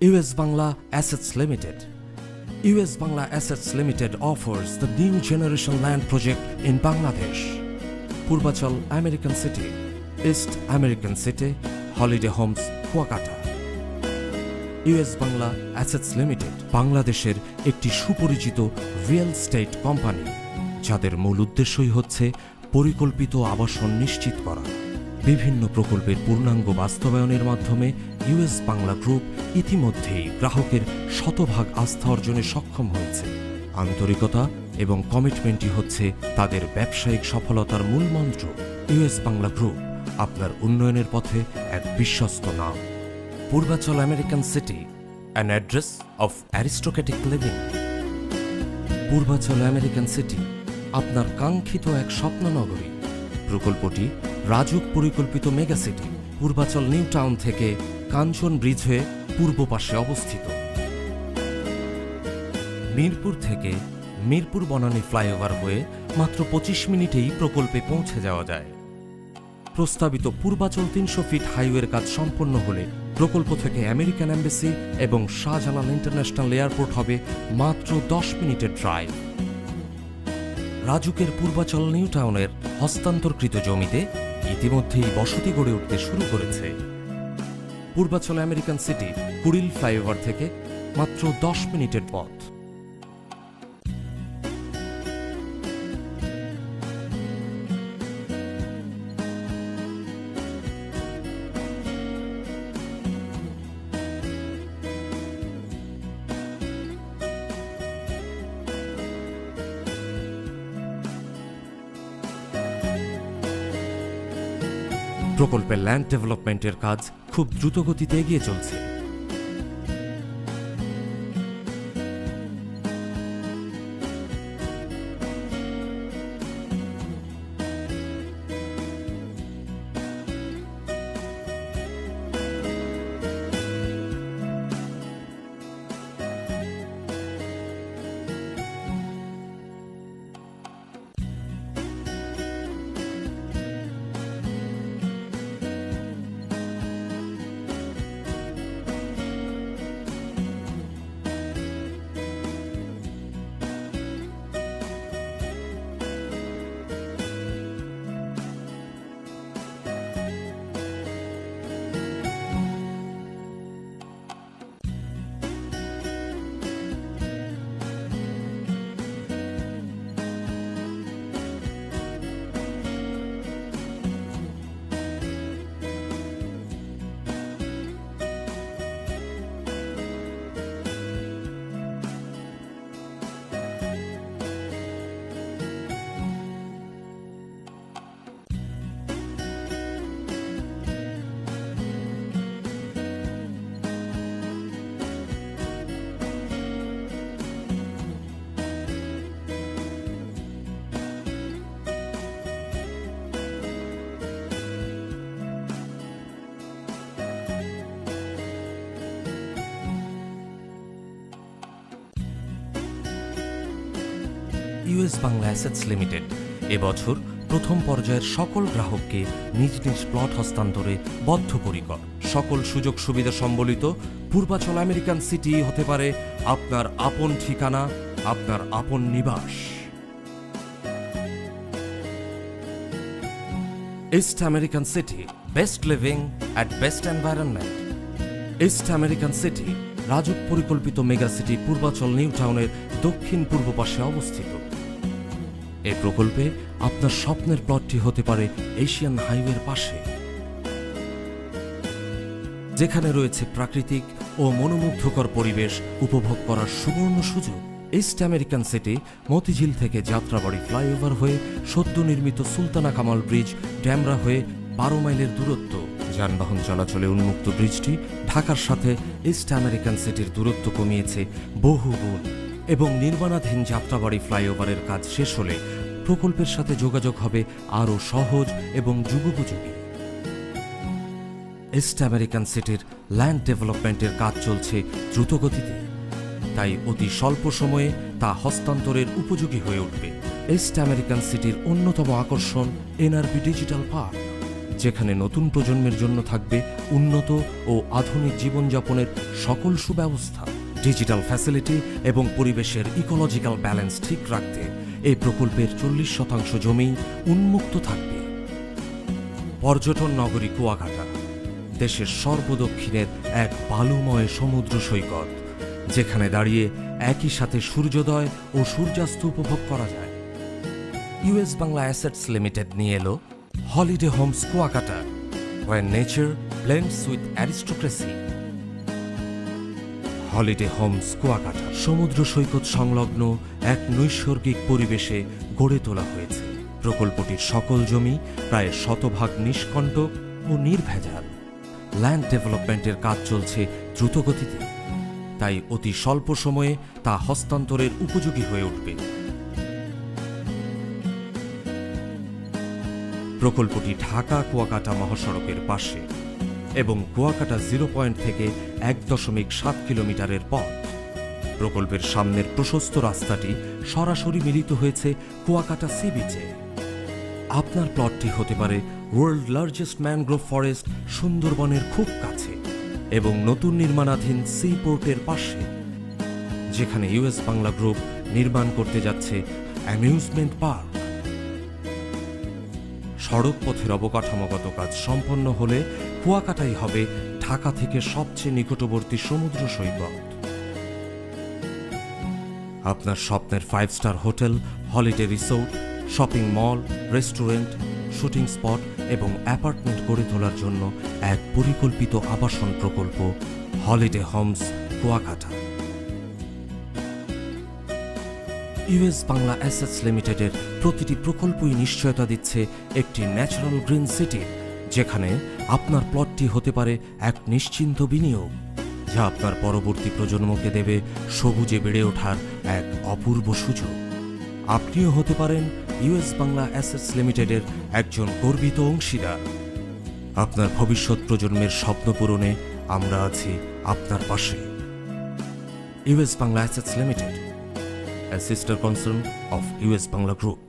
US Bangla Assets Limited. US Bangla Assets Limited offers the new generation land project in Bangladesh. Purvachal American City, East American City, Holiday Homes, Kuakata. US Bangla Assets Limited বাংলাদেশের একটি সুপরিচিত real estate company, যাদের মূল উদ্দেশ্যই হচ্ছে পরিকল্পিত আবাসন নিশ্চিত করা। বিভিন্ন প্রকল্পের পূর্ণাঙ্গ বাস্তবায়নের মাধ্যমে US বাংলা গ্রুপ ইতিমধ্যেই গ্রাহকের শতভাগ আস্থা অর্জনে সক্ষম হয়েছে। আন্তরিকতা এবং কমিটমেন্টই হচ্ছে তাদের ব্যবসায়িক সফলতার মূল মন্ত্র। US বাংলা গ্রুপ আপনার উন্নয়নের পথে এক বিশ্বস্ত নাম। Purvachal American City, an address of aristocratic living. Purvachal American City, আপনার কাঙ্ক্ষিত এক স্বপ্ননগরী। প্রকল্পটি রাজুক পরিকল্পিত mega city Purbachal new town থেকে কাঞ্চন ব্রিজ হয়ে পূর্ব পাশে অবস্থিত। মিরপুর থেকে মিরপুর বনানী ফ্লাইওভার হয়ে মাত্র 25 মিনিটেই প্রকল্পে পৌঁছে যাওয়া যায়। প্রস্তাবিত পূর্বাচল 300 ফিট হাইওয়ের কাজ সম্পন্ন হলে প্রকল্প থেকে আমেরিকান এম্বাসি এবং শাহজালাল ইন্টারন্যাশনাল এয়ারপোর্ট হবে মাত্র 10 মিনিটের ড্রাইভ। রাজুকের পূর্বাচল নিউ টাউনের হস্তান্তরকৃত জমিতে ইতিমধ্যেই বসতি গড়ে উঠতে শুরু করেছে। Purbachal American city Kuril flyover থেকে মাত্র 10 মিনিটের পথ। প্রকল্পের ল্যান্ড ডেভেলপমেন্টের কাজ খুব দ্রুত গতিতে এগিয়ে চলছে। US বাংলা অ্যাসেটস লিমিটেড এবছর প্রথম পর্যায়ের সকল গ্রাহককে নিজ নিজ প্লট হস্তান্তরে বদ্ধপরিকর। সকল সুযোগ সুবিধা সম্বলিত পূর্বাচল আমেরিকান সিটি হতে পারে আপনার আপন ঠিকানা, আপনার আপন নিবাস। East American city, best leaving at best environment. East American city RAJUK পরিকল্পিত মেগা সিটি পূর্বাচল নিউ টাউনের দক্ষিণ পূর্ব পাশে অবস্থিত। এই প্রকল্পে আপনার স্বপ্নের প্লটটি হতে পারে এশিয়ান হাইওয়ের পাশে, যেখানে রয়েছে প্রাকৃতিক ও মনোমুগ্ধকর পরিবেশ উপভোগ করার সুবর্ণ সুযোগ। ইস্ট আমেরিকান সিটি মতিঝিল থেকে যাত্রাবাড়ি ফ্লাইওভার হয়ে সদ্য নির্মিত সুলতানা কামাল ব্রিজ ড্যামরা হয়ে 12 মাইলের দূরত্ব। যানবাহন চলাচলে উন্মুক্ত ব্রিজটি ঢাকার সাথে ইস্ট আমেরিকান সিটির দূরত্ব কমিয়েছে বহুগুণ এবং নির্মাণাধীন যাত্রাবাড়ি ফ্লাইওভারের কাজ শেষ হলে প্রকল্পের সাথে যোগাযোগ হবে আরও সহজ এবং যুগোপযোগী। ইস্ট আমেরিকান সিটির ল্যান্ড ডেভেলপমেন্টের কাজ চলছে দ্রুতগতিতে, তাই অতি স্বল্প সময়ে তা হস্তান্তরের উপযোগী হয়ে উঠবে। ইস্ট আমেরিকান সিটির অন্যতম আকর্ষণ NRB ডিজিটাল পার্ক। যেখানে নতুন প্রজন্মের জন্য থাকবে উন্নত ও আধুনিক জীবনযাপনের সকল সুব্যবস্থা। ডিজিটাল ফ্যাসিলিটি এবং পরিবেশের ইকোলজিক্যাল ব্যালেন্স ঠিক রাখতে এই প্রকল্পের 40% জমি উন্মুক্ত থাকবে। পর্যটন নগরী কুয়াকাটা দেশের সর্বদক্ষিণের এক বালুময় সমুদ্র সৈকত, যেখানে দাঁড়িয়ে একই সাথে সূর্যোদয় ও সূর্যাস্ত উপভোগ করা যায়। ইউএস বাংলা অ্যাসেটস লিমিটেড নিয়ে এলো holiday homes Kuakata, where nature blends with aristocracy। Holiday homes Kuakata সমুদ্র সৈকত সংলগ্ন এক নৈসর্গিক পরিবেশে গড়ে তোলা হয়েছে। প্রকল্পটির সকল জমি প্রায় 100% নিষ্কণ্টক ও নির্ভেজাল। ল্যান্ড ডেভেলপমেন্টের কাজ চলছে দ্রুতগতিতে, তাই অতি স্বল্প সময়ে তা হস্তান্তরের উপযোগী হয়ে উঠবে। প্রকল্পটি ঢাকা কুয়াকাটা মহাসড়কের পাশে এবং কুয়াকাটা 0 পয়েন্ট থেকে 1.7 কিলোমিটারের পথ। প্রকল্পের সামনের প্রশস্ত রাস্তাটি সরাসরি মিলিত হয়েছে কুয়াকাটা সি বিচে। আপনার প্লটটি হতে পারে ওয়ার্ল্ড লার্জেস্ট ম্যানগ্রোভ ফরেস্ট সুন্দরবনের খুব কাছে এবং নতুন নির্মাণাধীন সি পোর্টের পাশে, যেখানে ইউএস বাংলা গ্রুপ নির্মাণ করতে যাচ্ছে অ্যামিউজমেন্ট পার্ক। সড়ক পথের অবকাঠামোগত কাজ সম্পন্ন হলে কুয়াকাটাই হবে ঢাকা থেকে সবচেয়ে নিকটবর্তী সমুদ্র সৈকত। আপনার স্বপ্নের 5 star hotel, holiday resort, shopping mall, restaurant, shooting spot এবং অ্যাপার্টমেন্ট গড়ে তোলার জন্য এক পরিকল্পিত আবাসন প্রকল্প holiday homes Kuakata. US Bangla assets লিমিটেডের প্রতিটি প্রকল্পই নিশ্চয়তা দিচ্ছে একটি ন্যাচারাল গ্রিন সিটি, যেখানে আপনার প্লটটি হতে পারে এক নিশ্চিন্ত বিনিয়োগ, যা আপনার পরবর্তী প্রজন্মকে দেবে সবুজে বেড়ে ওঠার এক অপূর্ব সুযোগ। আপনিও হতে পারেন ইউএস বাংলা অ্যাসেটস লিমিটেডের একজন গর্বিত অংশীদার। আপনার ভবিষ্যৎ প্রজন্মের স্বপ্ন পূরণে আমরা আছি আপনার পাশে। US Bangla assets limited, a sister concern of US Bangla Group.